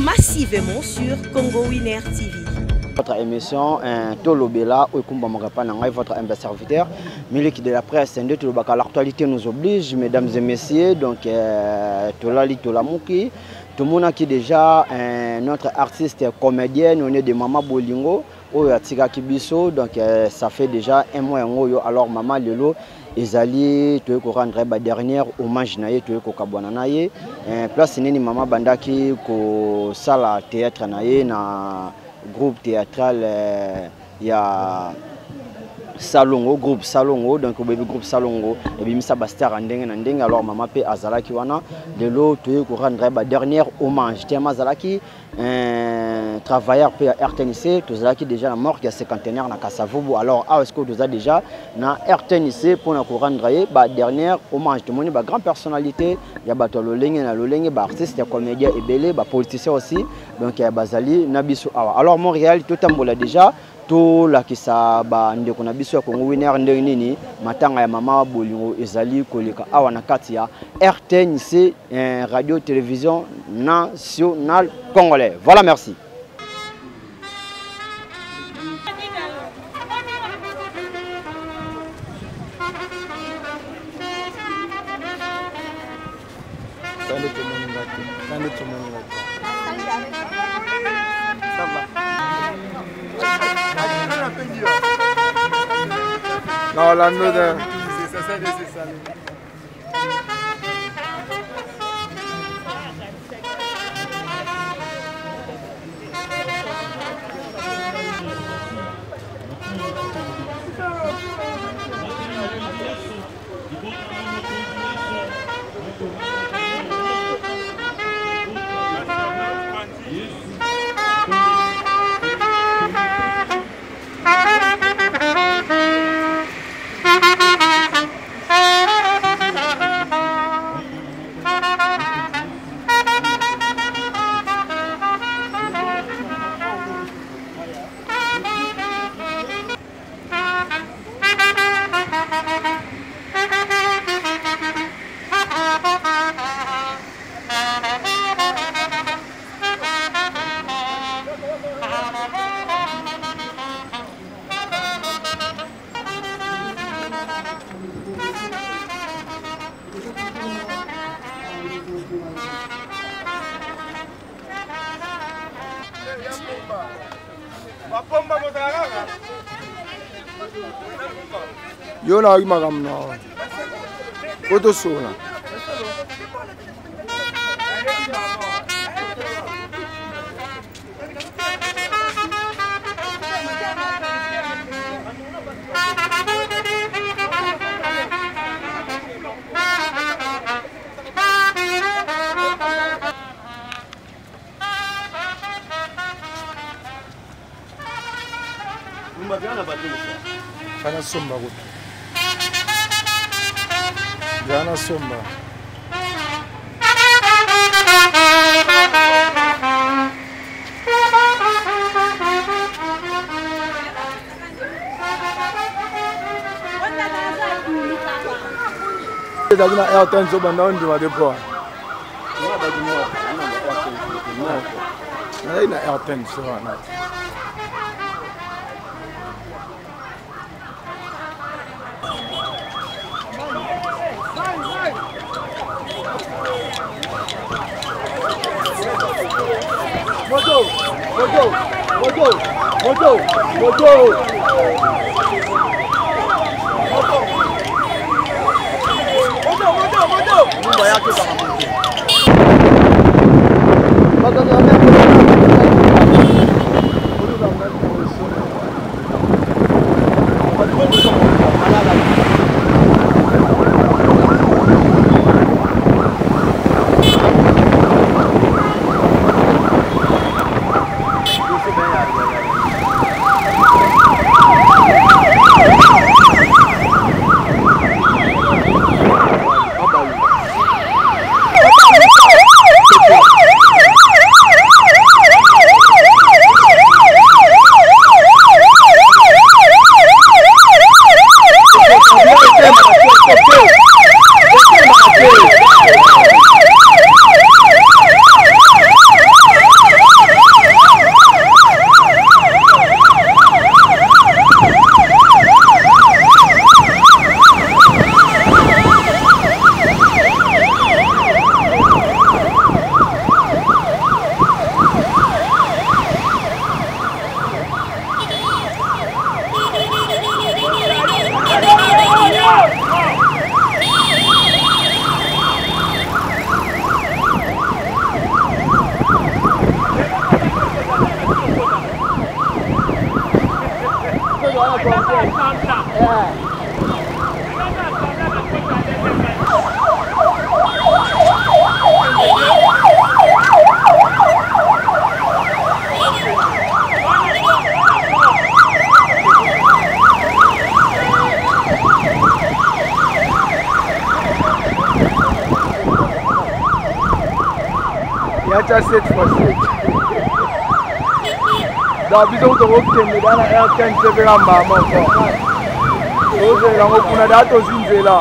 massivement sur Congo Winner TV. Votre émission, Tolobela, votre humble serviteur, milieu de la presse, l'actualité nous oblige, mesdames et messieurs, donc Tolali Tolamouki, tout le monde qui est déjà notre artiste comédienne, on est de Mama Bolingo, donc ça fait déjà un mois, alors Mama Lelo, Ezali, tu es rendre la dernière hommage naie, tu es kabwananaye, place nini Mama Bandaki ko sala théâtre naie na groupe théâtral il y a Salongo, groupe Salongo, donc le groupe Salongo, et puis Missa Bastar Andeng, alors Mama P Azalaki Wana, de l'eau, tu es rendre la dernière hommage. Tiens, Mazalaki, travailleur P RTNC, tu as déjà la mort qui a cinquantenaire na Kassavobo, alors est-ce que tu as déjà na RTNC pour nous rendre la dernière hommage. Tout le monde, grande personnalité, il y a Lolenge, artiste, comédien et belé, politicien aussi, donc il y a Bazali, Nabiso Awa. Alors Montréal, tout le monde déjà. Tout la qui sa ba ndeko na biso ya Congo Winner ndenge nini matanga ya Mama Bolingo ezali koleka awa na kati ya RTNC radio télévision nationale congolais. Voilà, merci. Ça va. Non, la note. C'est ça. Yo na magam na. Koto sona. Kana somba gut. Jana somba. Dagina airtime so banda ndi wa depo. Na airtime so na. Yacha 7x7. Donc biso kutokokutende dana airtime sebeka mama kwa. Ozela ngokuna dato zinzela.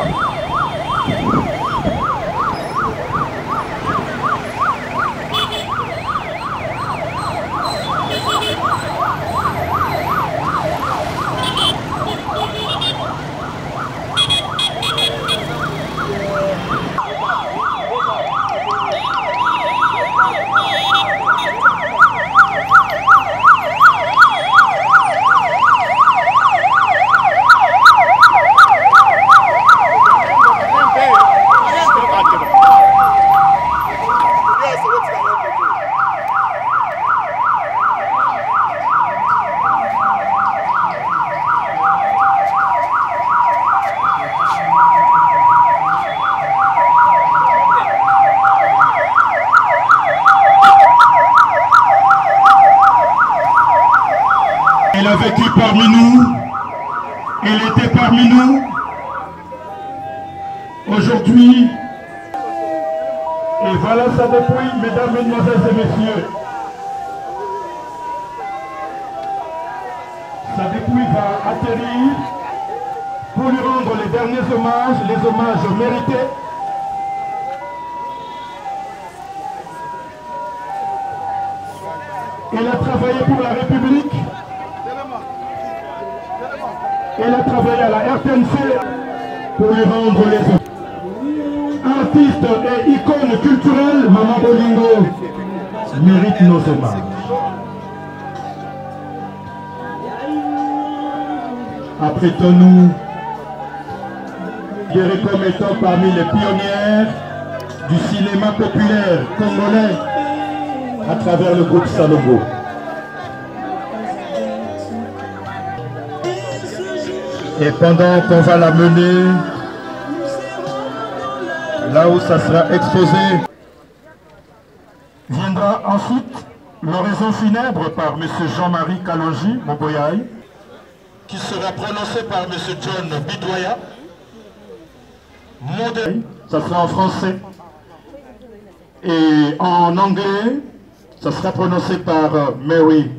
Elle a vécu parmi nous, elle était parmi nous. Aujourd'hui, et voilà sa dépouille, mesdames, mesdemoiselles et messieurs. Sa dépouille va atterrir pour lui rendre les derniers hommages, les hommages mérités. Elle a travaillé pour la République. Elle a travaillé à la RTNC pour lui rendre les hommages. Artiste et icône culturelle, Maman Bolingo mérite nos hommages. Apprêtons-nous, considérée comme étant parmi les pionnières du cinéma populaire congolais à travers le groupe Salogo. Et pendant qu'on va la mener, là où ça sera exposé, viendra ensuite l'oraison funèbre par M. Jean-Marie Kalonji Moboyaï, qui sera prononcé par M. John Bidoya. Ça sera en français. Et en anglais, ça sera prononcé par Mary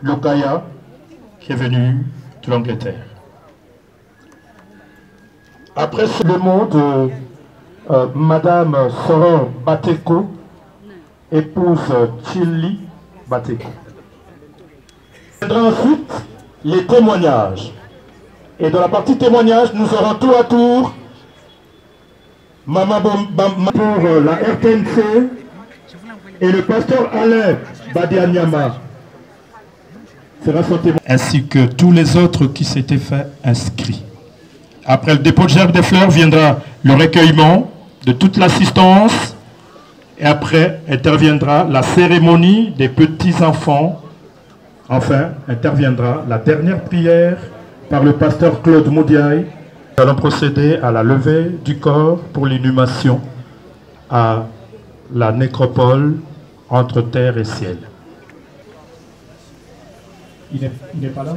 Lokaya, qui est venue de l'Angleterre. Après ce mot de Madame Soror Bateko, épouse Chili Bateko. Viendra ensuite les témoignages. Et dans la partie témoignages, nous aurons tour à tour Maman pour la RTNC et le pasteur Alain Badianyama sera son témoin. Ainsi que tous les autres qui s'étaient fait inscrits. Après le dépôt de gerbe des fleurs viendra le recueillement de toute l'assistance et après interviendra la cérémonie des petits-enfants. Enfin, interviendra la dernière prière par le pasteur Claude Moudiaï. Nous allons procéder à la levée du corps pour l'inhumation à la nécropole entre terre et ciel. Il n'est pas là?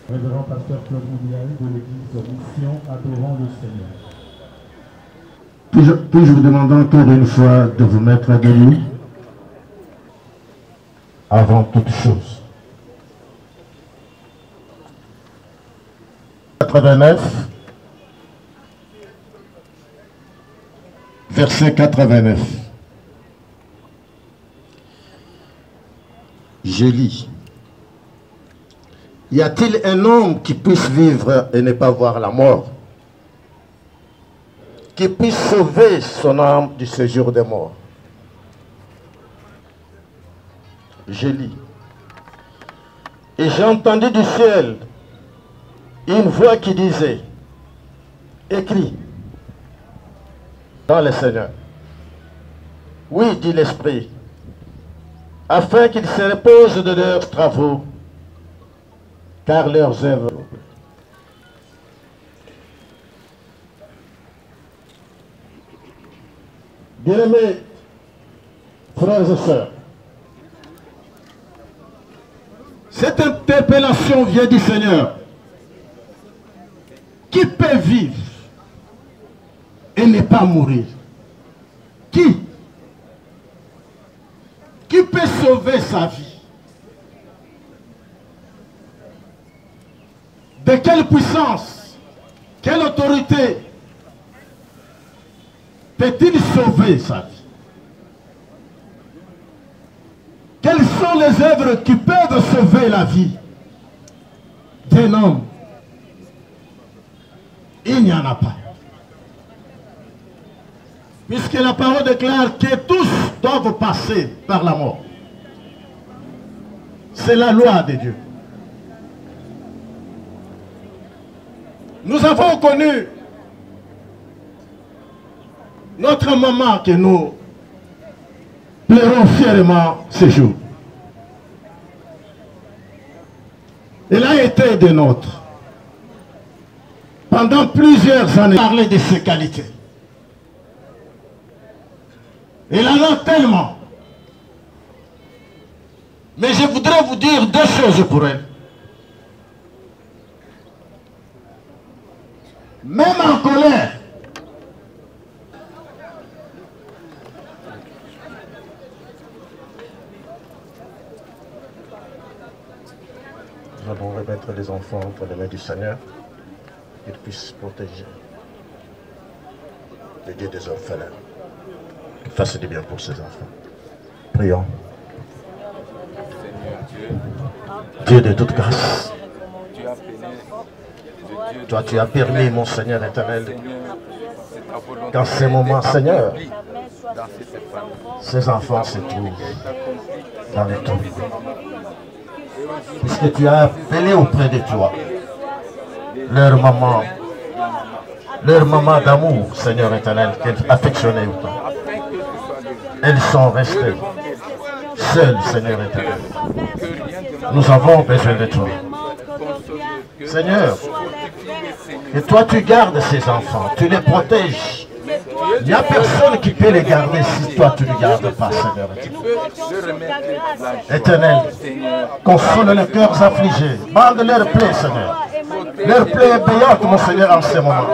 Révérend pasteur Claude Moudiaï de l'église Mission Adorant le Seigneur. Puis-je vous demander encore une fois de vous mettre à genoux avant toute chose. 89, verset 89. Je lis. Y a-t-il un homme qui puisse vivre et ne pas voir la mort? Qui puisse sauver son âme du séjour des morts? Je lis. Et j'ai entendu du ciel une voix qui disait, écris dans le Seigneur. Oui, dit l'Esprit, afin qu'ils se reposent de leurs travaux car leurs œuvres. Bien-aimés, frères et sœurs, cette interpellation vient du Seigneur. Qui peut vivre et ne pas mourir? Qui peut sauver sa vie? De quelle puissance, quelle autorité peut-il sauver sa vie? Quelles sont les œuvres qui peuvent sauver la vie d'un homme? Il n'y en a pas. Puisque la parole déclare que tous doivent passer par la mort. C'est la loi de Dieu. Nous avons connu notre maman que nous pleurons fièrement ce jour. Elle a été de nôtres. Pendant plusieurs années, parler de ses qualités. Elle en a tellement. Mais je voudrais vous dire deux choses pour elle. Même en colère, nous allons remettre les enfants entre les mains du Seigneur, qu'ils puissent protéger le Dieu des orphelins, qu'il fasse du bien pour ses enfants. Prions. Dieu de toute grâce, toi tu as permis, mon Seigneur éternel, qu'en ces moments, Seigneur, ces enfants se trouvent dans les tours. Puisque tu as appelé auprès de toi leur maman d'amour, Seigneur éternel, qu'elle affectionnait autant. Elles sont restées seules, Seigneur éternel. Nous avons besoin de toi. Seigneur, et toi tu gardes ces enfants, tu les protèges. Il n'y a personne qui peut les garder si toi tu ne les gardes pas, Seigneur éternel. Console les cœurs affligés, bande leurs plaies, Seigneur. Leur plaie est payante, mon Seigneur, en ce moment.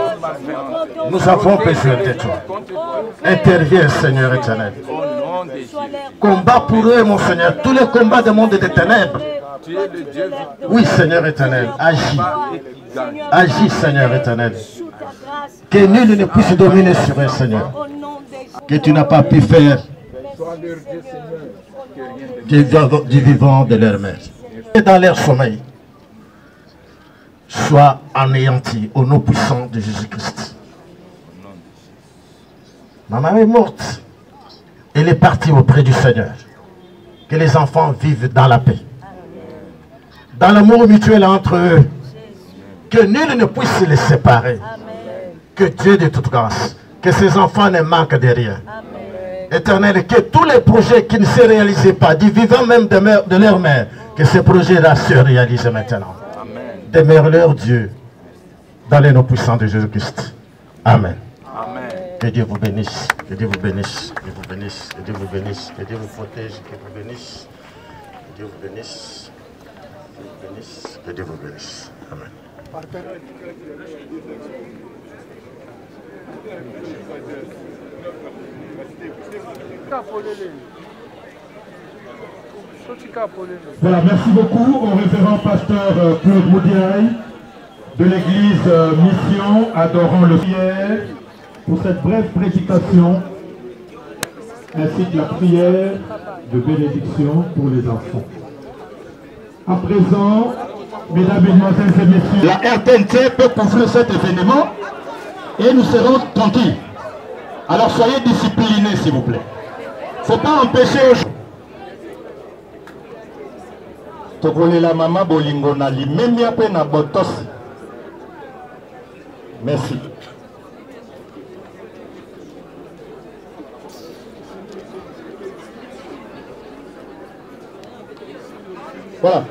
Nous avons besoin de toi. Interviens, Seigneur éternel. Combat pour eux, mon Seigneur, tous les combats du monde des ténèbres. Oui, Seigneur éternel, agis. Agis, Seigneur éternel. Que nul ne puisse dominer sur eux, Seigneur. Que tu n'as pas pu faire du vivant de leur mère. Et dans leur sommeil, sois anéanti au nom puissant de Jésus-Christ. Ma mère est morte. Elle est partie auprès du Seigneur. Que les enfants vivent dans la paix. Dans l'amour mutuel entre eux. Que nul ne puisse les séparer. Que Dieu de toute grâce, que ces enfants ne manquent de rien. Éternel, que tous les projets qui ne se réalisaient pas, du vivant même de leur mère, que ces projets-là se réalisent maintenant. Demeure-leur Dieu, dans les noms puissants de Jésus-Christ. Amen. Que Dieu vous bénisse, que Dieu vous bénisse, que Dieu vous bénisse, que Dieu vous bénisse, que Dieu vous protège, que Dieu vous bénisse, que Dieu vous bénisse, que Dieu vous bénisse, que Dieu vous bénisse. Amen. Voilà, merci beaucoup au révérend pasteur Claude Moudiaï de l'église Mission Adorant le Ciel pour cette brève prédication ainsi que la prière de bénédiction pour les enfants. À présent, mesdames, mesdemoiselles et messieurs, la RTNC peut couvrir cet événement et nous serons tranquilles. Alors soyez disciplinés, s'il vous plaît. Il ne faut pas empêcher aux gens. Tokolela mama bolingo na limemi ape na botosi. Merci. Voilà.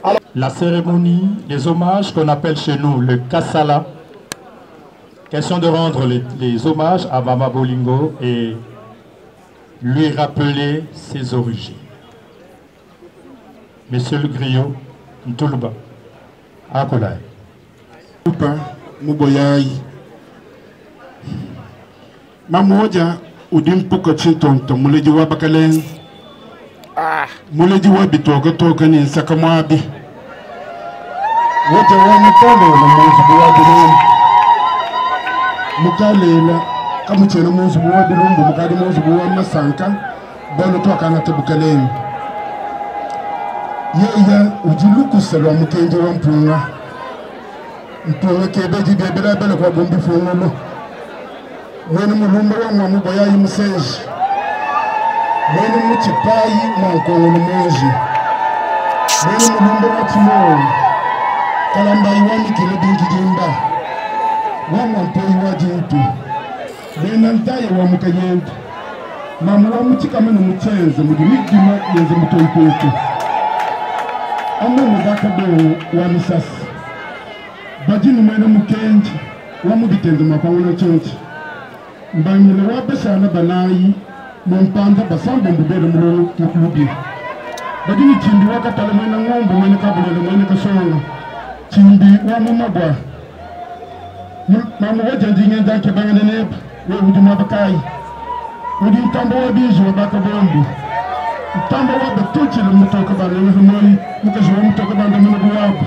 Alors, la cérémonie des hommages qu'on appelle chez nous le Kassala. Question de rendre les hommages à Mama Bolingo et lui rappeler ses origines. Monsieur le griot, Ntuluba, Akolai. Muboyai Mamoja udimpuka chintonto muleji wa bakalen muleji wa bitoka toka ni sakamwabi wote wa mkono na muzibu wa bilumbu mukalela kamuchena muzibu wa bilumbu mukadi muzibu wa masanka bono toka na tabukalen yeya ujiluku salwa mukenje wa mpunga mpunga kebeji bebela bela kwa bombi fungolo mwene mulumba wa mwamu boyayi musenji mwene muchipayi mwankongo numonji mwene mulumba wa timo kalambayi wa mikile bingi jimba wa mwampoyi wa jintu mwene ntaye wa mukayentu mamu wa muchikamene muchenze mudimigima yenze mutoyi kwetu amma mudaka do wa misasi bajini mwene mukenji wa mubitenze makwango chonchi mbangile wa besana banayi mumpanda basamba mbubele mulo mukulubi bajini chindi wa katale mwene ngombo mwene kabulele mwene kasonga chindi wa mumagwa mamu wa janjinge ndanke bangane neba we hujuma bakayi udi mtambo wa biji wa baka bombi mtambo wa betuchile mutoka bale mwene mukajwa mutoka banda mwene buwabu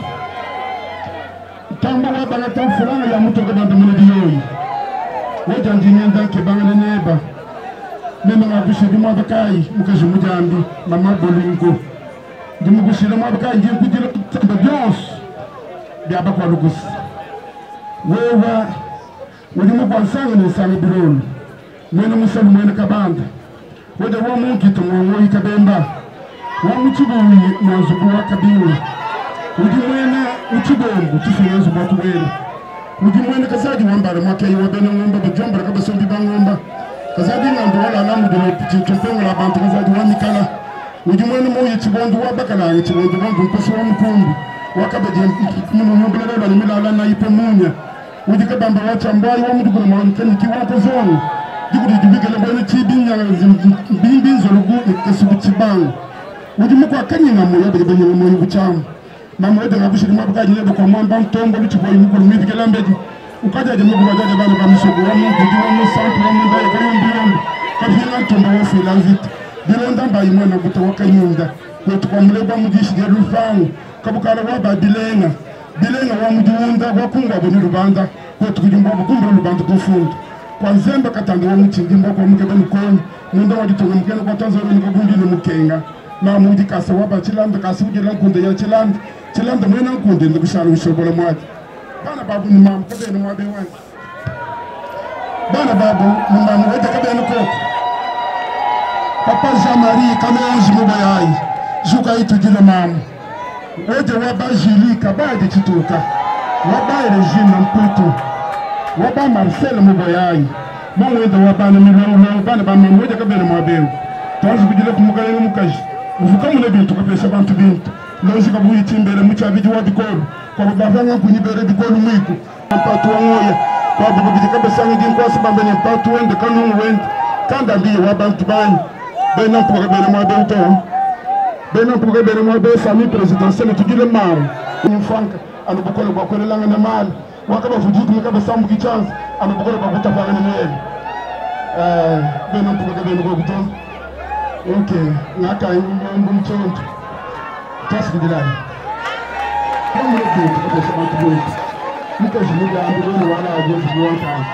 mtambo wa bangata fulana ya mutoka banda mwene diyoyi wajanji nyenda ke bangane neba mema ngabishiri mwabakai mukaje mujambi Mama Bolingo ndimugushira mwabakai ngiye kugira kutamba byose byaba kwa lugusi wewa uri mu kwansanga ni sanga bironi mwene musalu mwene kabanda wada wa munkito mwango ikabemba wa muchibuyi mwazubu wa kabiwe udi mwene uchibombu tufunyazo bwa kuwele udi mwene kazaji wambara mwakei wabene ngomba bajambara kabasombi bangomba kazaji ngambo wala alamu dole tumpenge la bantu kazaji wamikala udi mwene moyi chibondo wabakala chibondo bongo mkosi wa mkumbi wakabeje munu mbele bala nimila na ipe munya udi kabamba wachambai wa mudu kuna mwankeni kiwako zoni dikudi dibigele bwana chibinya bimbi zolugu kasubu chibango udi mukwa kanyina moyo bege benye moyo buchamu mama wede ngabushiri mwabukaji nyebe kwa mwamba mtongo lichiboyi mukuru mibigele mbedi ukaja je mugu bajaje bana bamusogo wa mungu diwa musantu wa munda ya kayo mbiyondo kafina ntomba wa filanzit bilonda mbayi mwana guta wakanyunda kwetu kwa muleba mudishi de rufangu kabukala wa babilenga bilenga wa mudiunda wa kunga boni rubanda kwetu kujumba bukumba rubanda kufundu kwa nzemba katanga wa muchingimba kwa mukebe mukoni munda wa ditonga mukene kwa tanzania nikabundi ni mukenga na mudi kasa wa bachilanda kasi ujela nkunde ya chilanda mwena nkunde ndikushalo ushobola mwadi bana babu ni mamu kabe ni mwabe wangu bana babu ni mamu wete kabe ni koko papa Jean-Marie kameonji mubayayi juka itu jile mamu wete waba jilika baade chituka waba Regine mputu waba Marcel mubayayi mwende wabana milongo bana ba mamu wete kabe ni mwabe tanzi kujile kumukale ni mukaji ufukamu ne bintu kapesha bantu bintu lonzi kabuyi timbele muchabiji wa bikolu kwa babanga kunyibere bikolu mwiku mpatu wangoya kwa babiji kabesanga ngin sibambe ne mpatu wende kanu wende kanda mbiye wa bantu bani bena mpuka bena mwabe uto bena mpuka bena mwabe famille présidentielle tugile mamu mfanka anubukole kwa kwele langa na mali wakaba fujiku mkaba sambu kichanza anubukole kwa kutafanga ni mwele bena mpuka bena kwa kutonza okay ngaka ngombo mchonto tasi kudilani kama ndio tukapesa bantu bote nika jimuga ambuloni wala ajefu kuwanta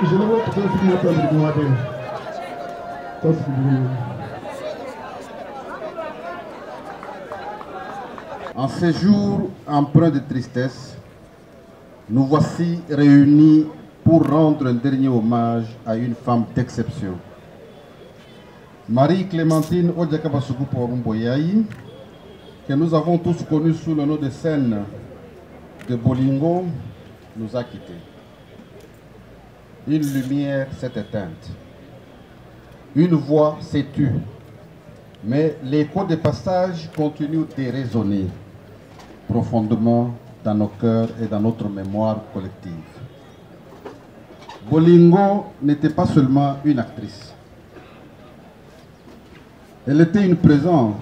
ijelo tukofi na pale kwa watu tasi kudilani. En ces jours empreints de tristesse, nous voici réunis pour rendre un dernier hommage à une femme d'exception. Marie-Clémentine Odjakabasukupo Mboyayi, que nous avons tous connue sous le nom de scène de Bolingo, nous a quittés. Une lumière s'est éteinte. Une voix s'est tue. Mais l'écho des passages continue de résonner. profondément dans nos cœurs et dans notre mémoire collective. Bolingo n'était pas seulement une actrice. Elle était une présence,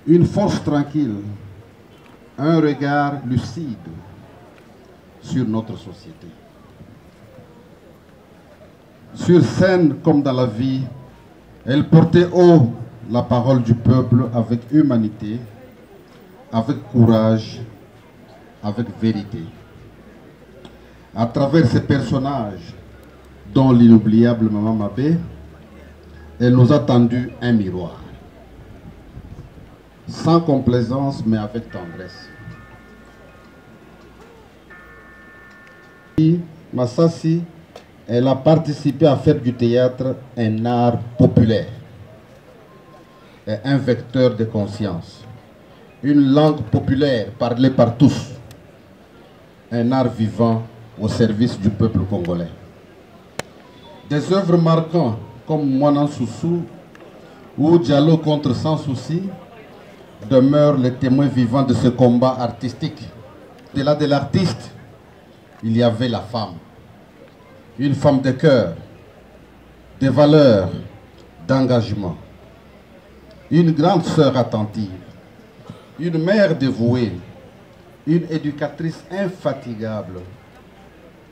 une force tranquille, un regard lucide sur notre société. Sur scène comme dans la vie, elle portait haut la parole du peuple avec humanité, avec courage, avec vérité. À travers ces personnages, dont l'inoubliable Maman Mabé, elle nous a tendu un miroir. Sans complaisance, mais avec tendresse. Massassi, elle a participé à faire du théâtre un art populaire et un vecteur de conscience. Une langue populaire parlée par tous. Un art vivant au service du peuple congolais. Des œuvres marquantes comme Mouanan Soussou ou Diallo contre Sans Souci demeurent les témoins vivants de ce combat artistique. Au-delà de l'artiste, il y avait la femme. Une femme de cœur, de valeurs, d'engagement. Une grande sœur attentive, une mère dévouée, une éducatrice infatigable.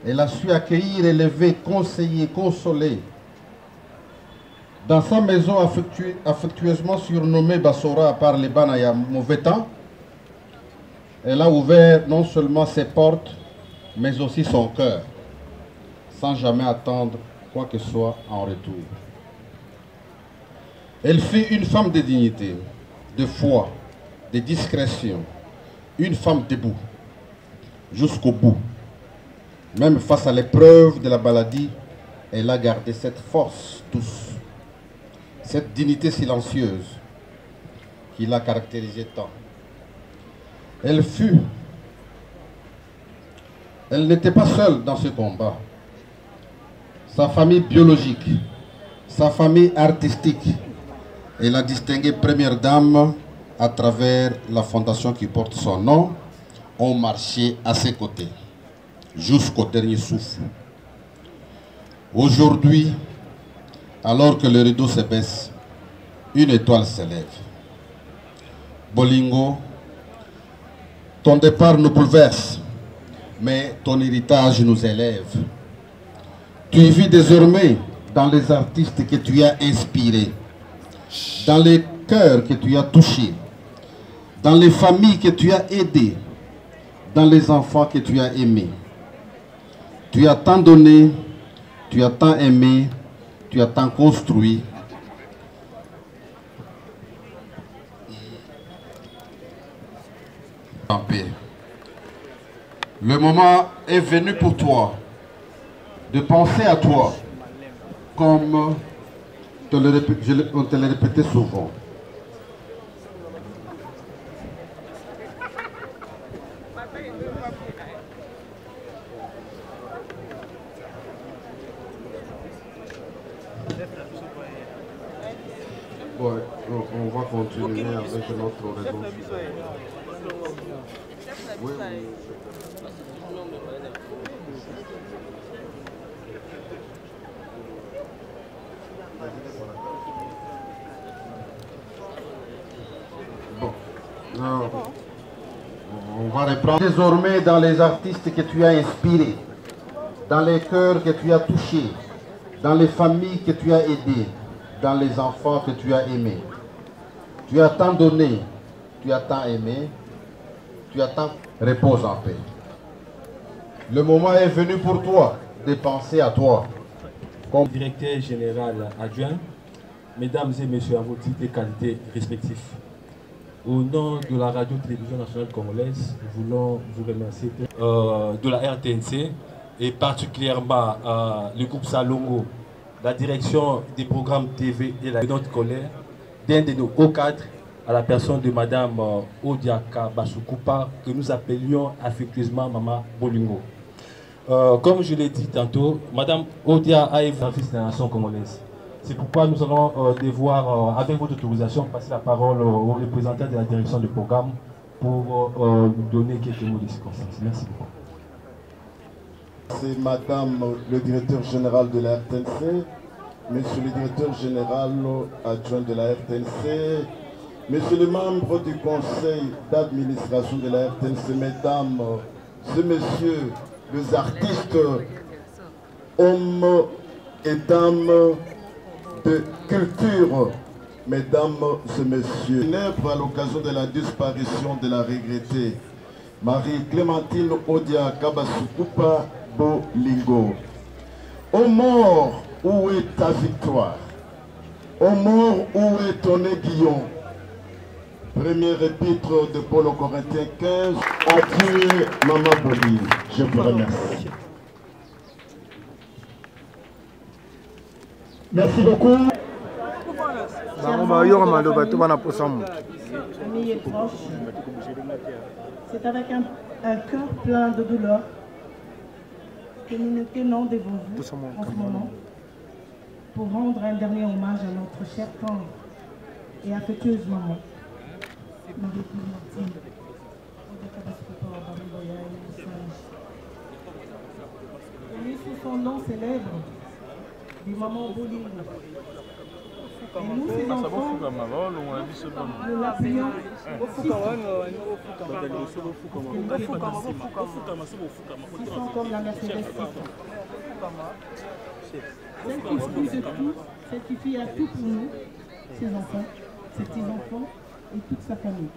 Elle a su accueillir, élever, conseiller, consoler. Dans sa maison affectueusement surnommée Bassora par les Banaya mauvais temps, elle a ouvert non seulement ses portes, mais aussi son cœur, sans jamais attendre quoi que ce soit en retour. Elle fut une femme de dignité, de foi, de discrétion, une femme debout, jusqu'au bout. Même face à l'épreuve de la maladie, elle a gardé cette force tous, cette dignité silencieuse qui l'a caractérisée tant. Elle n'était pas seule dans ce combat. Sa famille biologique, sa famille artistique, elle a distingué première dame à travers la fondation qui porte son nom, ont marché à ses côtés, jusqu'au dernier souffle. Aujourd'hui, alors que le rideau se baisse, une étoile s'élève. Bolingo, ton départ nous bouleverse, mais ton héritage nous élève. Tu vis désormais dans les artistes que tu as inspirés, dans les cœurs que tu as touchés, dans les familles que tu as aidées, dans les enfants que tu as aimés. Tu as tant donné, tu as tant aimé, tu as tant construit. En paix. Le moment est venu pour toi de penser à toi comme on te l'a répété souvent. Ouais, on va continuer avec notre réseau. Oui. Bon, on va reprendre. Désormais dans les artistes que tu as inspirés, dans les cœurs que tu as touchés, dans les familles que tu as aidées, dans les enfants que tu as aimés. Tu as tant donné, tu as tant aimé, tu as tant... Repose en paix. Le moment est venu pour toi de penser à toi. Comme directeur général adjoint, mesdames et messieurs, à vos titres et qualités respectifs, au nom de la radio-télévision nationale congolaise, nous voulons vous remercier de la RTNC et particulièrement le groupe Salongo, la direction des programmes TV et notre collègue, d'un de nos hauts cadres, à la personne de Madame Odiaka Basukupa, que nous appelions affectueusement Maman Bolingo. Comme je l'ai dit tantôt, Madame Odia a évolué service de la nation congolaise. C'est pourquoi nous allons devoir, avec votre autorisation, passer la parole au représentant de la direction du programme pour donner quelques mots de circonstance. Merci beaucoup. C'est Madame le directeur général de la RTNC, Monsieur le directeur général adjoint de la RTNC, Monsieur les membres du conseil d'administration de la RTNC, Mesdames et Messieurs les artistes, hommes et dames de culture, Mesdames et Messieurs, à l'occasion de la disparition de la regrettée Marie-Clémentine Odia Kabasukupa Bolingo. Ô mort, où est ta victoire? Ô mort, où est ton aiguillon? Premier épître de Paul aux Corinthiens 15. Adieu, Maman Boli. Je vous remercie. Merci beaucoup. Amis et proches, c'est avec un cœur plein de douleur que nous nous tenons devant vous en ce moment pour rendre un dernier hommage à notre chère tendre et affectueuse maman, Marie-Clémentine. Et sous son nom célèbre, du maman Bolingo. Et nous, ses enfants, nous l'appuyons. Ils sont comme la Mercedes. Celle qui fait à tout pour nous, ses enfants, ses petits-enfants et toute sa famille.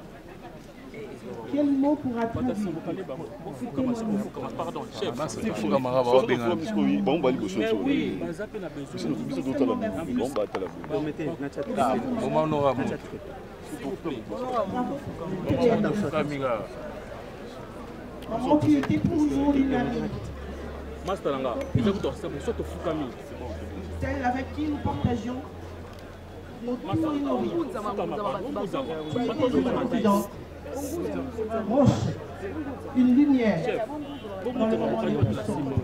Quel mot pourra traduire? Pardon, chef. Maman, tu étais pour nous une amie. Celle avec qui nous partagions nos tours et nos vies. Tu étais une confidente, roche, une lumière dans le moment le plus sombre.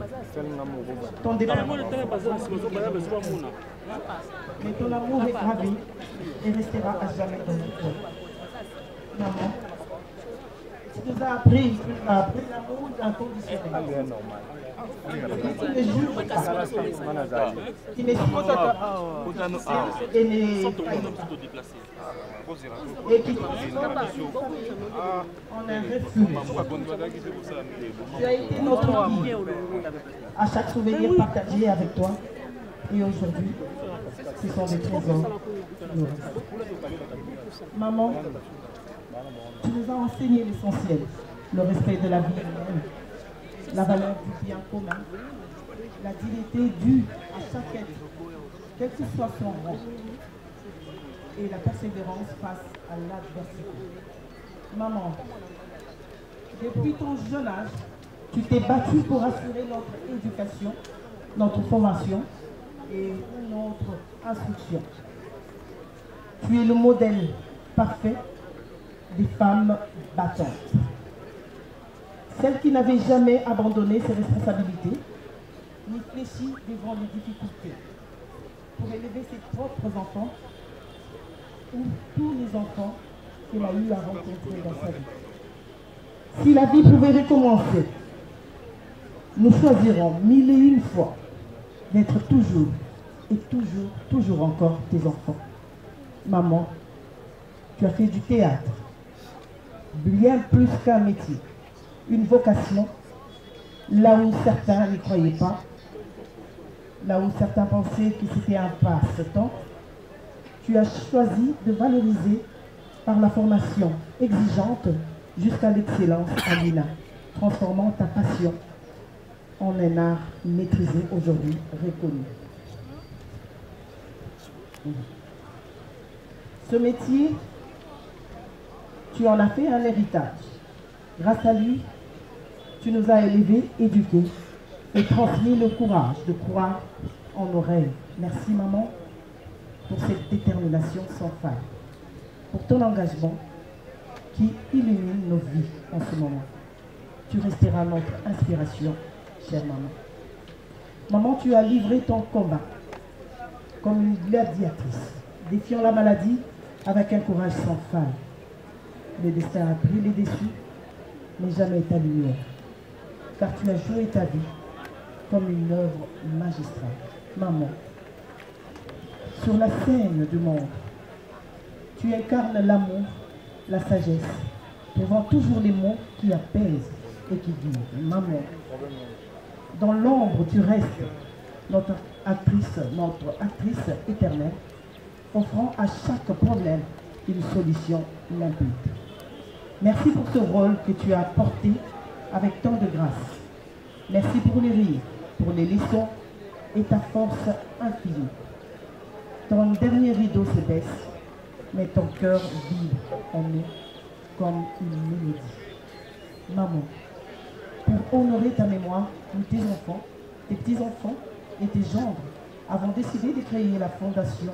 Ton départ. Mais ton amour est gravé et restera à jamais dans notre cœur. Maman, tu nous as appris l'amour inconditionnel. Tu ne jures pas. Tu ne supportes pas. Et ne trahis pas. Et qui transforme en un refuge. Tu as été notre guide à chaque souvenir partagé avec toi. Et aujourd'hui, ce sont des trésors. Maman, tu nous as enseigné l'essentiel, le respect de la vie humaine, la valeur du bien commun, la dignité due à chaque être, quel que soit son rang, et la persévérance face à l'adversité. Maman, depuis ton jeune âge, tu t'es battue pour assurer notre éducation, notre formation et notre instruction. Tu es le modèle parfait des femmes battantes. Celles qui n'avaient jamais abandonné ses responsabilités, ni fléchi devant les difficultés, pour élever ses propres enfants ou tous les enfants qu'elle a eu à rencontrer dans sa vie. Si la vie pouvait recommencer, nous choisirons 1001 fois d'être toujours et toujours encore tes enfants. Maman, tu as fait du théâtre, bien plus qu'un métier, une vocation, là où certains n'y croyaient pas, là où certains pensaient que c'était un passe-temps. Tu as choisi de valoriser par la formation exigeante jusqu'à l'excellence en l'INA, transformant ta passion en un art maîtrisé aujourd'hui, reconnu. Ce métier, tu en as fait un héritage. Grâce à lui, tu nous as élevés, éduqués et transmis le courage de croire en nos rêves. Merci maman pour cette détermination sans faille, pour ton engagement qui illumine nos vies en ce moment. Tu resteras notre inspiration, chère maman. Maman, tu as livré ton combat comme une gladiatrice, défiant la maladie avec un courage sans faille. Le destin a brûlé dessus, mais jamais ta lumière. Car tu as joué ta vie comme une œuvre magistrale. Maman, sur la scène du monde, tu incarnes l'amour, la sagesse, trouvant toujours les mots qui apaisent et qui guident. Maman, dans l'ombre, tu restes notre actrice éternelle, offrant à chaque problème une solution limpide. Merci pour ce rôle que tu as porté avec tant de grâce. Merci pour les rires, pour les leçons et ta force infinie. Ton dernier rideau se baisse, mais ton cœur vibre en nous comme une mélodie. Maman, pour honorer ta mémoire, nous, tes enfants, tes petits-enfants et tes gendres avons décidé de créer la fondation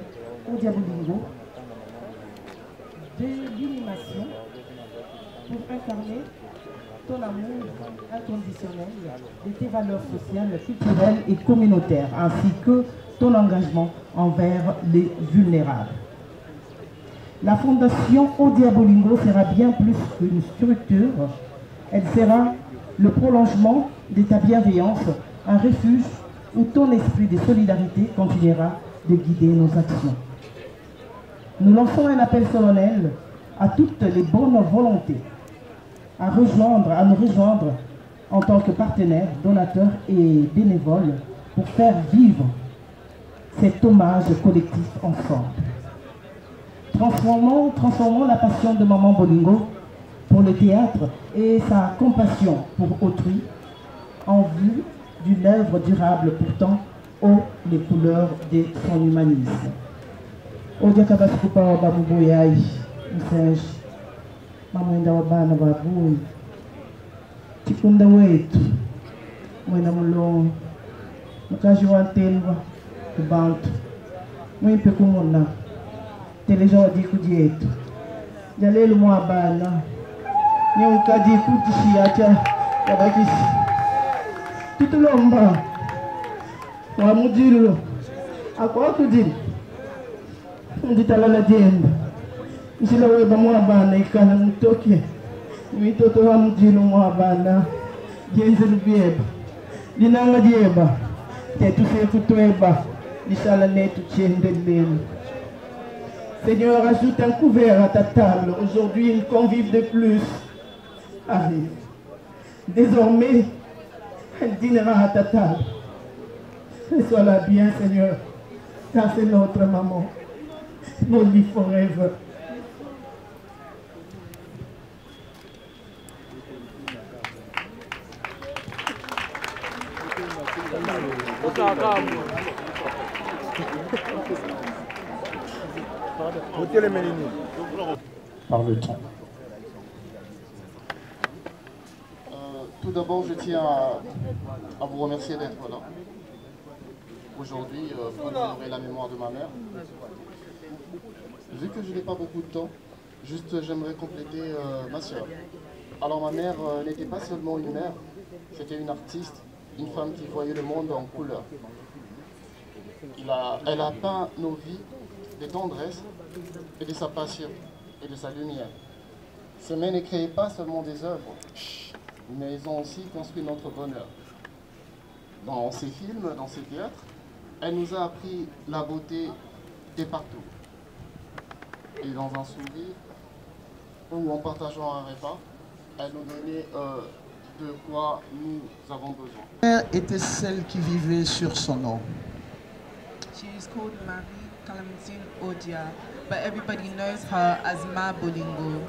Odia Bolingo de l'animation pour incarner ton amour inconditionnel de tes valeurs sociales, culturelles et communautaires, ainsi que ton engagement envers les vulnérables. La fondation Odia Bolingo sera bien plus qu'une structure, elle sera le prolongement de ta bienveillance, un refuge où ton esprit de solidarité continuera de guider nos actions. Nous lançons un appel solennel à toutes les bonnes volontés à nous rejoindre en tant que partenaires, donateurs et bénévoles pour faire vivre cet hommage collectif ensemble. Transformons la passion de Maman Bolingo pour le théâtre et sa compassion pour autrui en vue d'une œuvre durable pourtant haut les couleurs de son humanisme. Odia kabasikupa wa babu yai msenji mamwenda wa bana babu tikunda wetu mwena mulongo mukaji wa ntelwa kubantu mwimpe kumona teleja wa diku dietu jalelu mwa bana nyeunkadi kutishiacha yabakisi tutulomba wa mujilo akwa kudili nditalala jenda isila weba mwa bana ikana mutoke mitoto wa mujilo mwa bana jenze lubieba dinanga dieba tetu fetu tweba lisala netu tiende lelu. Seigneur, ajoute un couvert à ta table. Aujourd'hui, une convive de plus arrive. Désormais, elle dînera à ta table. Sois-la bien, Seigneur, car c'est notre maman. Nos live forever. Par le temps. Tout d'abord, je tiens à vous remercier d'être là aujourd'hui pour honorer la mémoire de ma mère. Vu que je n'ai pas beaucoup de temps, juste j'aimerais compléter ma soeur. Alors ma mère n'était pas seulement une mère, c'était une artiste, une femme qui voyait le monde en couleur. Elle a peint nos vies de tendresse et de sa passion et de sa lumière. Ces mains ne créaient pas seulement des œuvres, mais ils ont aussi construit notre bonheur. Dans ses films, dans ses théâtres, elle nous a appris la beauté de partout. Et dans un sourire, ou en partageant un repas, elle nous donnait de quoi nous avons besoin. Ma mère était celle qui vivait sur son nom. She is called Marie Clementine Odia, but everybody knows her as Ma Bolingo.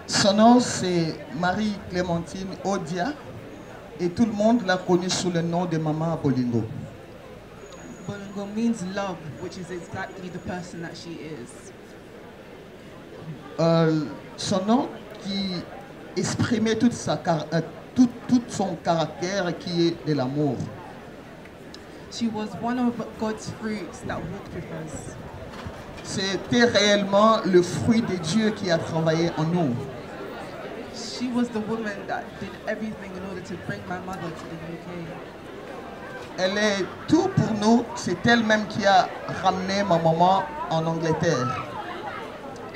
Son nom c'est Marie Clémentine Odia et tout le monde l'a connue sous le nom de Maman Bolingo. Bolingo means love, which is exactly the person that she is. Son nom qui exprimait tout son caractère qui est de l'amour. She was one of God's fruits that walked with us. C'était réellement le fruit de Dieu qui a travaillé en nous. She was the woman that did everything in order to bring my mother to the UK. Elle est tout pour nous. C'est elle-même qui a ramené ma maman en Angleterre.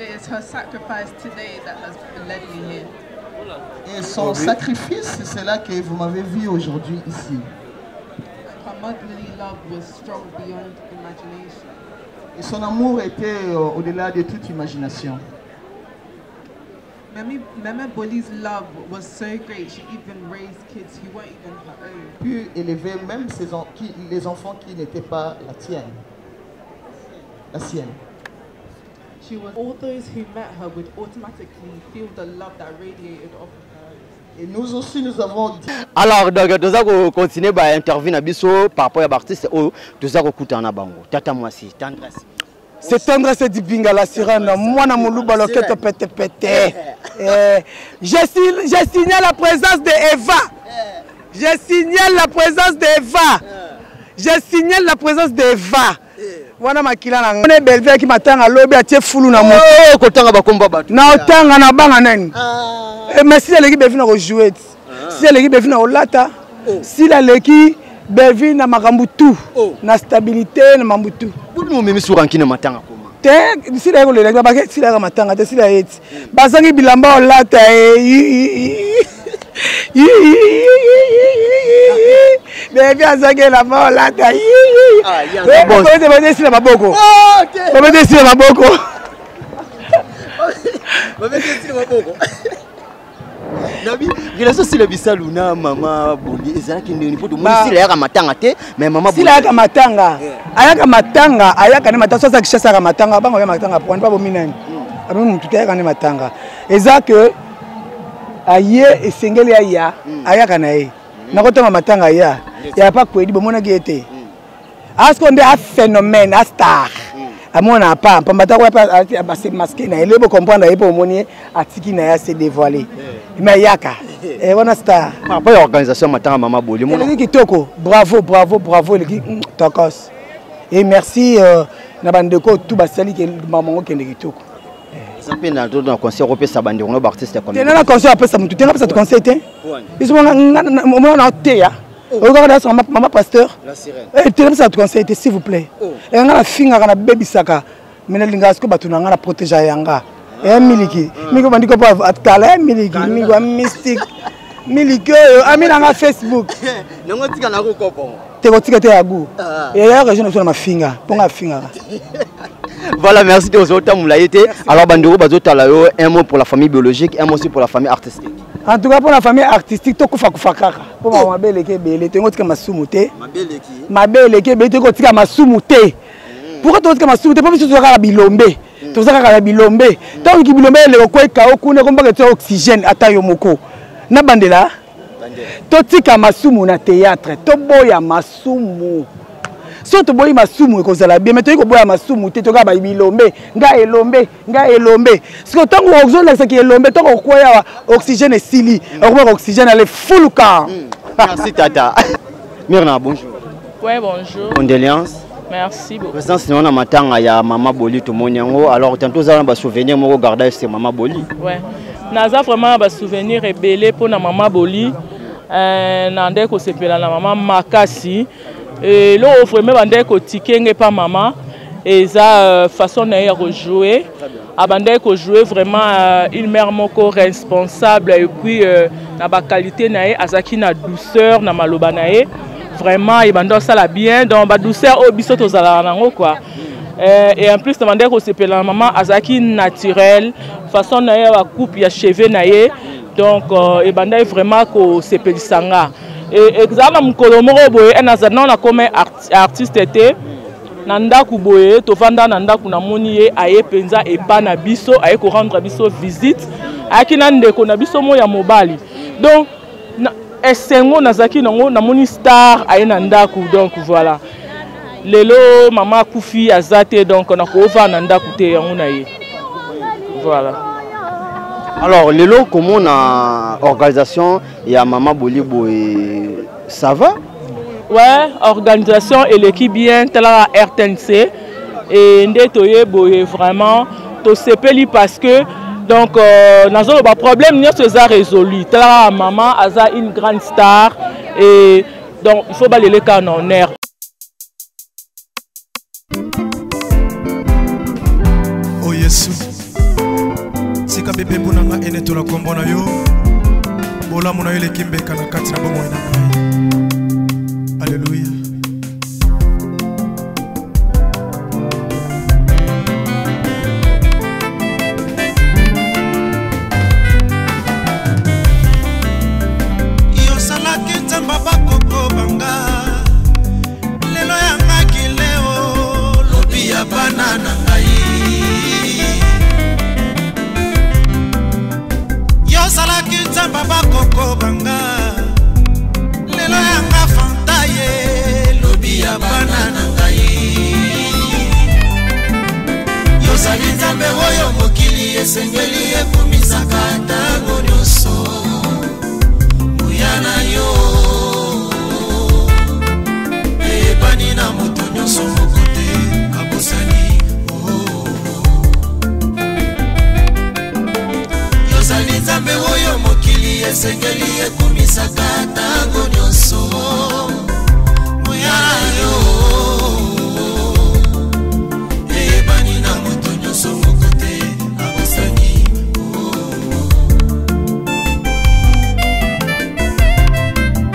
It is her sacrifice today that has led me here. Et son sacrifice, c'est là que vous m'avez vu aujourd'hui ici. Her motherly love was strong beyond imagination. Et son amour était au-delà de toute imagination. Mama Boli's love was so great, she even raised kids who weren't even her own. Pu élever même les enfants qui n'étaient pas la tienne. La sienne. All those who met her would automatically feel the love that radiated off of her. Et nous aussi, nous avons dit... Alors, donc, nous allons continuer à intervenir par rapport à l'artiste. Nous allons écouter en abango. Tata Mwasi, tendresse. C'est tendresse du binga la sirène. Moi, na moulouba loketo pete pete. J'ai signé la présence de Eva. J'ai signé la présence d'Eva. J'ai signé la présence d'Eva. Wana makila na ngone belve ki matanga lobi atie fulu na moto ko tanga bakomba batu na otanga na banga nani merci leki bevi na ko jouer si leki bevi na olata si la leki bevi na makambutu na stabilité na mambutu budu mo memi sura nkina matanga koma te si la ko le ba ke si la matanga te si la yeti bazangi bilamba olata Baby, azage la mort là, ta yi. Bon, c'est bon, c'est la maboko. Bon, c'est la maboko. Bon, c'est la maboko. Nabi, il a aussi le bisaluna, maman Boli. Et ça qui ne peut pas si la matanga te, mais maman Boli. Si la matanga, ayaka matanga, ayaka ne matanga, ça qui chasse la matanga, pas matanga, pour ne pas vomir. Après, tout est quand matanga. Et ça que aye et singeli aya, ayaka nae. Nakotama matanga ya. Il n'y a pas quoi dire, bon, on a été. Est-ce qu'on est un phénomène, un star? À mon appart, pour m'attendre à se masquer, il faut comprendre que pour monnaie, à tiki na se dévoiler. Mais yaka, et on a star. Par rapport à l'organisation Matanga Mama Boli, mon ami Kitoko, bravo, bravo, bravo, les qui tokos. Et merci, Nabandeko, tout basali que maman qui est Kitoko. Ça peut être dans le conseil européen, ça bande, on a artiste comme ça. Tu es dans le conseil après ça, tu es dans le conseil, ils sont en théâtre. Regardez ça, maman pasteur. La sirène. Tu es dans le conseil, s'il vous plaît. Et on a la fille, on a la baby saka. Mais les gars, on a la protéger yanga. Et miliki. Miko bandiko pa atkala miliki. Miko mystique. Miliki. Ami na Facebook. Nango tika na ko kopo. Te ko tika te agu. Et là, je ne suis pas ma finga. Ponga finga. Voilà, merci de vous avoir. Alors, Bandero, un mot pour la famille biologique, un mot aussi pour la famille artistique. En tout cas, pour la famille artistique, tu as fait pour ma belle qui est belle, tu as ma soumouté. Ma belle qui est belle, tu as ma soumouté. Pourquoi tu as ma soumouté? Parce que tu as la bilombe. Tu as la bilombe. Tant que bilombe, le quoi est chaos, tu as tu as oxygène à ta yomoko. Na bandela. Tu as ma soumou na théâtre. Tu as ma soumou. Si tu bois masumu et la bien, mais tu bois masumu, tu as bilombe, nga elombe. Si tu as oxygène, c'est qui elombe, tu as quoi oxygène et sili, oxygène elle est full car. Merci Tata. Myrna, bonjour. Ouais, bonjour. Condoléances. Merci beaucoup. Président, sinon on a matin il y a Maman Boli tout le monde. Alors tantôt ça on va souvenir moi regarder c'est Maman Boli. Ouais. Naza vraiment va souvenir rebelle pour na Maman Boli. Nande ko sepela na Maman Makasi. Et là, vraiment, bandé ko tikenge pa maman et ça façon de rejouer. Abandé ko jouer vraiment une mère moko responsable et puis na ba qualité nae azaki na douceur na maloba nae vraiment il bando ça la bien donc ba douceur au biso to zala nango quoi. Et en plus bandé ko sepela maman azaki naturel façon nae ba coupe ya cheveux nae donc et bandé vraiment ko sepelisanga. Et exactement mon colomoro boye un azana na comme artiste était nanda kuboye to vanda nanda kuna moni ye aye penza et pas na biso aye ko rendre biso visite akina ndeko na biso mo ya mobali donc esengo nazaki nango na moni star aye nanda ku donc voilà lelo mama kufi azate donc na ko va nanda ku te yango na ye voilà. Alors, Lelo, comment on a organisation et à Maman Boli Boy, ça va? Ouais, organisation et l'équipe bien, tel la RTNC et Ndetoye Boy vraiment, to sepeli parce que donc dans un problème n'y a ça résolu. Tel la maman a une grande star et donc il faut balayer les cas en air. Oh Yesu. Esika bébé bunanga ene tola kombo na yo. Bola mona yele kimbeka na kati na bomo ina ngai. Alléluia. Yo salaki nzamba bakoko banga. Lelo ya ngaki leo lobi ya banana ngai. Yo salaki nzamba bakoko banga. Lelo ya nga fantaye lobi ya banana ngai. Yo sali nzambe oyo mokili esengeli ekumisaka ntango nyonso. Muyana yo ebani na moto nyonso moko te abosani. Yo sali nzambe oyo mokili esengeli ekumisaka ntango nyonso. Muyana yo ebani na moto nyonso moko te abosani.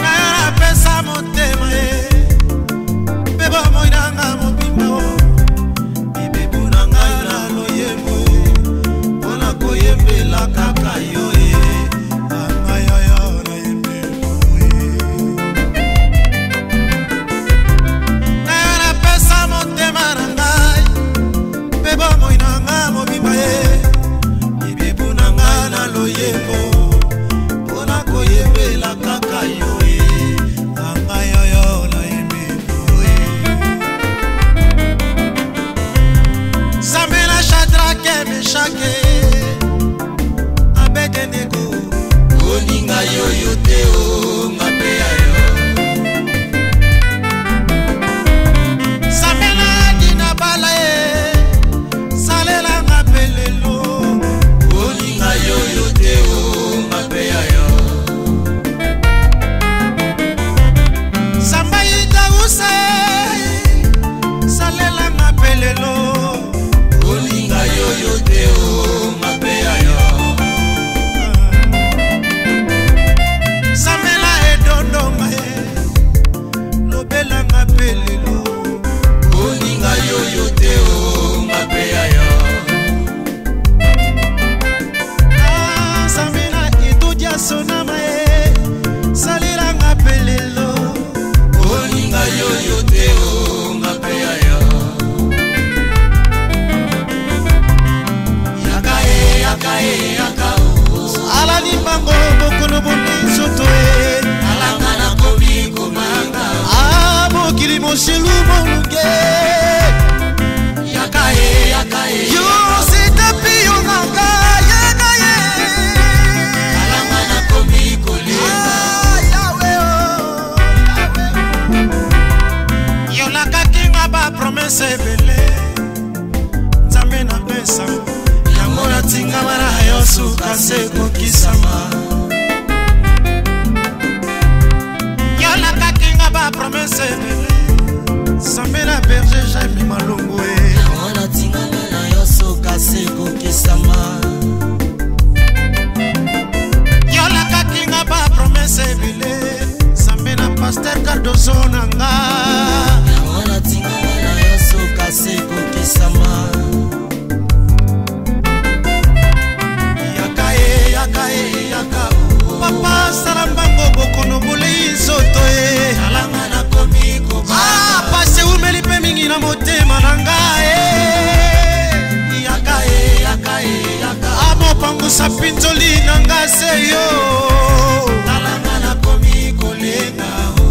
Naya napesa motema ye beba moinanga mobimba o. Bibebu na ngai na loyembo mpona koyembela kaka yo ye. Angayaya na yembelo ye. Naya napesa motema na ngai beba moinanga mobimba ye. Bibebu na ngai na loyembo mpona koyembela kaka yo ye. Angayaya na yembelo ye. Samela Shadrake Meshake Abednego oninga yoyo te o ngape ayo. Samela dina bala ye salela ngapelelo oninga yoyo te o ngape ayo. Samba itause salela ngapelelo oninga yoyo te o ngape ayo. Samela edondonga ye lobela ngapelelo oninga yoyo te o ngape ayo. Samela itudia sonama ye salela ngapelelo oninga yoyo te o ngape ayo. Yaka e yaka e yaka o ala ni bango bokono boni soto e alanga na komi komanga ah mokili moshelu molunge. Yaka e yo sita piyo nanga yaka e alanga na komi kolenga. Yawe o yo laka kinga ba promesse bele nzambe na pesa yango natinga mara yo suka se kokisama. Yo laka kinga ba promesse bele nzambe na berger Jaime Malongo e yango natinga mara yo suka se kokisama. Yo laka kinga ba promesse bele nzambe na pasteur Cardozo nanga yango natinga mara yo suka se kokisama. Papa salambango bokono bole izoto e alanga na komi koba ah pase umeli pe mingi na motema nanga e. Yaka amo pangu sapinzoli nanga seyo alanga na komi kolenga o.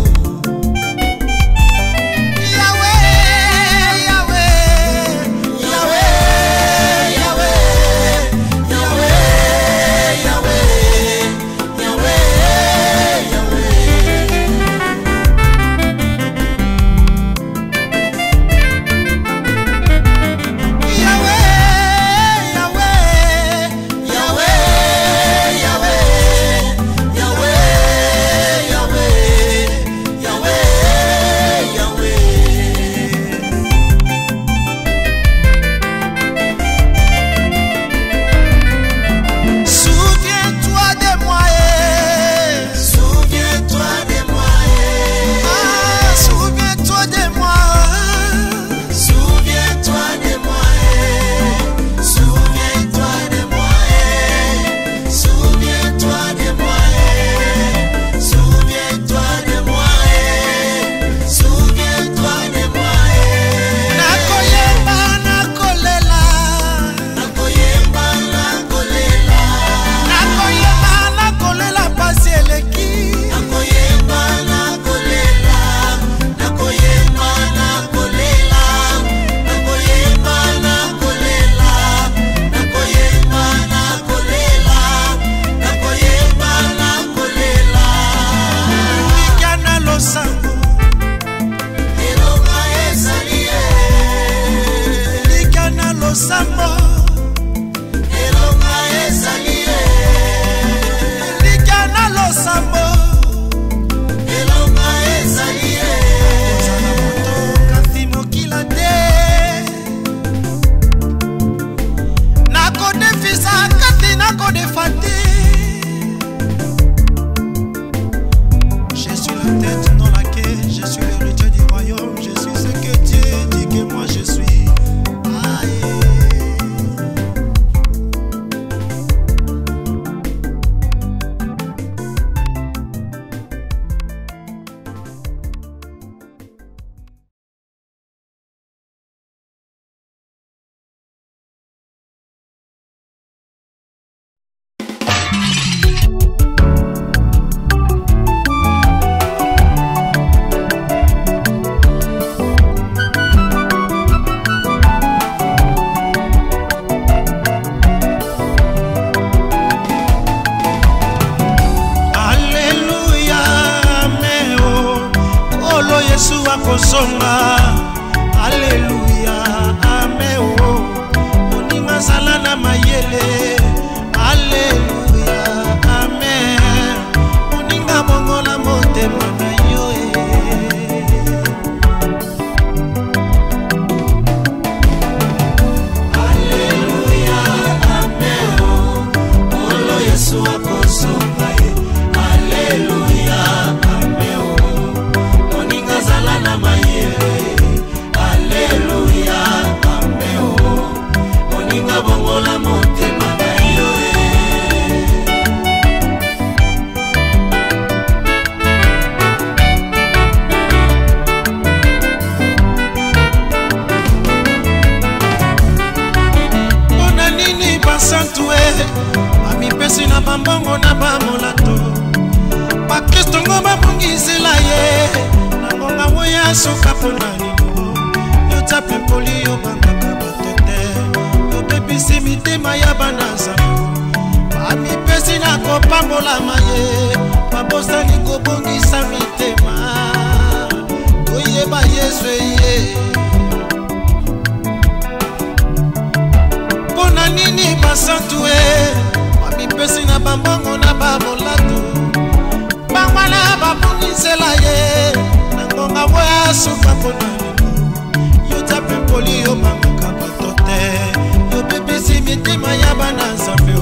Yawe Yawe Yawe Yawe Yawe Yawe Yawe Yawe. Yawe Yawe Yawe Yawe kosonga. Alléluia, amen. Moninga zala na mayele. Alléluia, amen. Moninga bongola motema na yo. Alléluia, amen. Olo Yesu akosonga. Alléluia, amen. Moninga zala na mayele. Alléluia, amen. Moninga bongola motema na yo. Ona nini basantue bamipesi na bambongo na bamolato bakristo ngo babongisela ye na ngonga moya soka mpona lino yo tape poli yo bangaka bato te yo pepisi mitema ya bana nzambe bamipesi na kopambolama ye babosani kobongisa mitema toyeba yesu ye. Mpona nini basantu bamipesi na bambongo na bamolato bangwana babongisela ye na ngonga boya soka mpona lino yo tape poli yo bangaka bato te yo pepisi mitema ya bana nzambe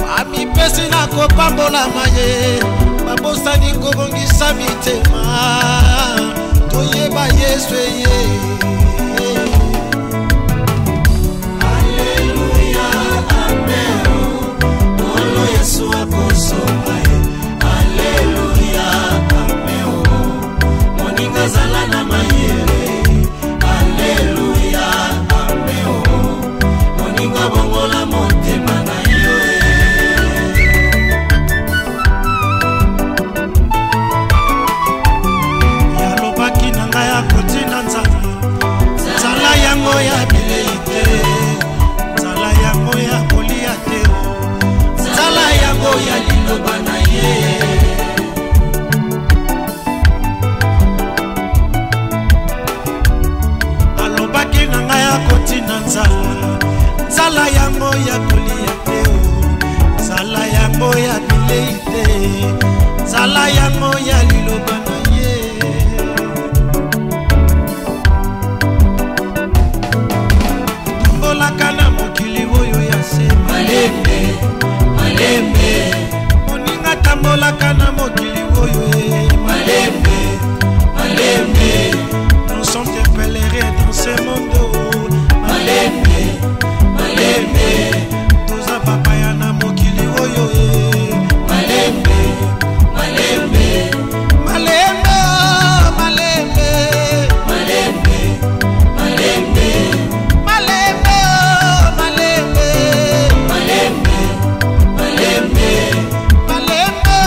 bamipesi na kopambolama ye babosani kobongisa mitema toyeba yesu ye. Yesu akosonga. Alléluia, amen. Moninga zala na mayele. Alléluia, amen. Moninga bongola motema na yo. Yalobaki na ngai akotina nzala. Nzala yango ya bilei te. Nzala yango ya kolia te. Nzala yango ya liloba na ye. Alobaki na ngai akotina nzala. Nzala yango ya kolia te. Nzala yango ya bilei te. Nzala yango ya liloba na ye. Tombolaka na mokili oyo ya se malembe. Malembe, moninga tambolaka na mokili oyo. Malembe, malembe, nous sommes des pèlerins dans ce monde. Malembe, malembe, toza papaya na mokili oyo. Malembe, malembe, malembe, malembe, malembe, malembe, malembe, malembe, malembe. Malembe,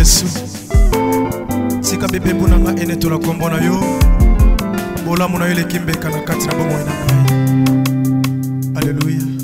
Yesu sika bebe bunanga ene tola kombo na yo bolamu na yo eleki mbeka na kati na bomoi na ngai. Alléluia.